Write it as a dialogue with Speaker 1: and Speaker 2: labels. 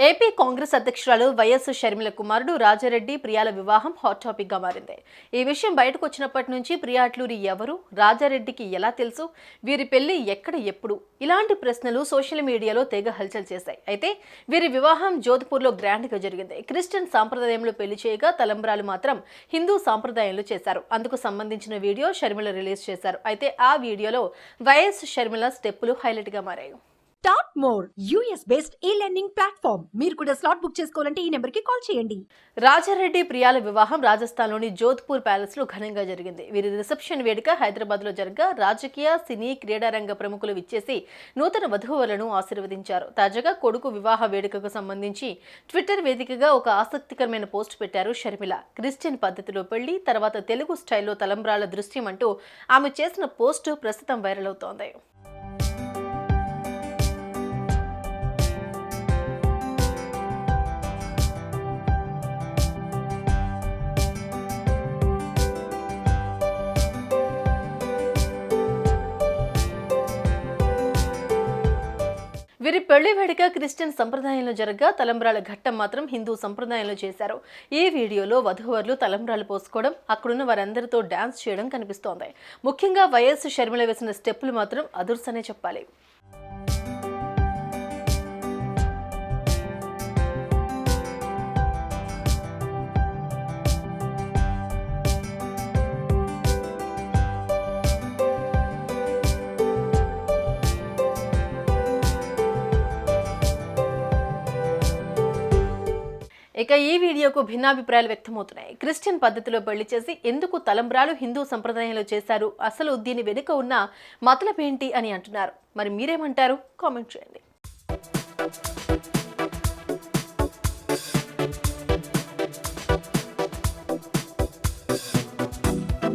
Speaker 1: AP Congress అధ్యక్షురాలు YS Sharmila కుమారుడు రాజారెడ్డి ప్రియాల వివాహం హాట్ టాపిక్ గా మారింది. ఈ విషయం బయటకు వచ్చినప్పటి నుంచి ప్రియా అట్లూరి ఎవరు, రాజారెడ్డికి ఎలా తెలుసు, వీరి పెళ్లి ఎక్కడ ఎప్పుడు, ఇలాంటి ప్రశ్నలు సోషల్ మీడియాలో తెగ హల్చల్ చేశాయి. అయితే వీరి వివాహం జోధ్పూర్లో గ్రాండ్ గా జరిగింది. క్రిస్టియన్ సాంప్రదాయంలో పెళ్లి చేయగా తలంబ్రాలు మాత్రం హిందూ సాంప్రదాయంలో చేశారు. అందుకు సంబంధించిన వీడియో షర్మిల రిలీజ్ చేశారు. అయితే ఆ వీడియోలో వైఎస్ షర్మిల స్టెప్పులు హైలైట్ గా మారాయి.
Speaker 2: Top more US based e-learning platform. మీరు కూడా స్లాట్ బుక్ చేసుకోవాలంటే ఈ నెంబర్ కి కాల్ చేయండి.
Speaker 1: రాజారెడ్డి ప్రియాల వివాహం రాజస్థాన్లోని జోధ్పూర్ ప్యాలెస్ లో ఘనంగా జరిగింది. వీరి రిసెప్షన్ వేడుక హైదరాబాద్ లో జరగా రాజకీయ, సినీ, క్రీడారంగ ప్రముఖులు విచ్చేసి నూతన వధూవరులను ఆశీర్వదించారు. తాజాగా కొడుకు వివాహ వేడుకకు సంబంధించి ట్విట్టర్ వేదికగా ఒక ఆసక్తికరమైన పోస్ట్ పెట్టారు షర్మిల. క్రిస్టియన్ పద్ధతిలో పెళ్లి, తర్వాత తెలుగు స్టైల్లో తలంబ్రాల దృశ్యం అంటూ ఆమె చేసిన పోస్టు ప్రస్తుతం వైరల్ అవుతోంది. వీరి పెళ్లి వేడుక క్రిస్టియన్ సంప్రదాయంలో జరగా తలంబ్రాల ఘట్టం మాత్రం హిందూ సంప్రదాయంలో చేశారు. ఈ వీడియోలో వధూవరులు తలంబ్రాలు పోసుకోవడం, అక్కడున్న వారందరితో డాన్స్ చేయడం కనిపిస్తోంది. ముఖ్యంగా వైఎస్ షర్మిల వేసిన స్టెప్పులు మాత్రం అదుర్సనే చెప్పాలి. ఇక ఈ వీడియోకు భిన్నాభిప్రాయాలు వ్యక్తమవుతున్నాయి. క్రిస్టియన్ పద్ధతిలో పెళ్లి చేసి ఎందుకు తలంబ్రాలు హిందూ సంప్రదాయంలో చేశారు, అసలు దీని వెనుక ఉన్న మతలబేంటి అని అంటున్నారు. మరి మీరేమంటారు? కామెంట్ చేయండి.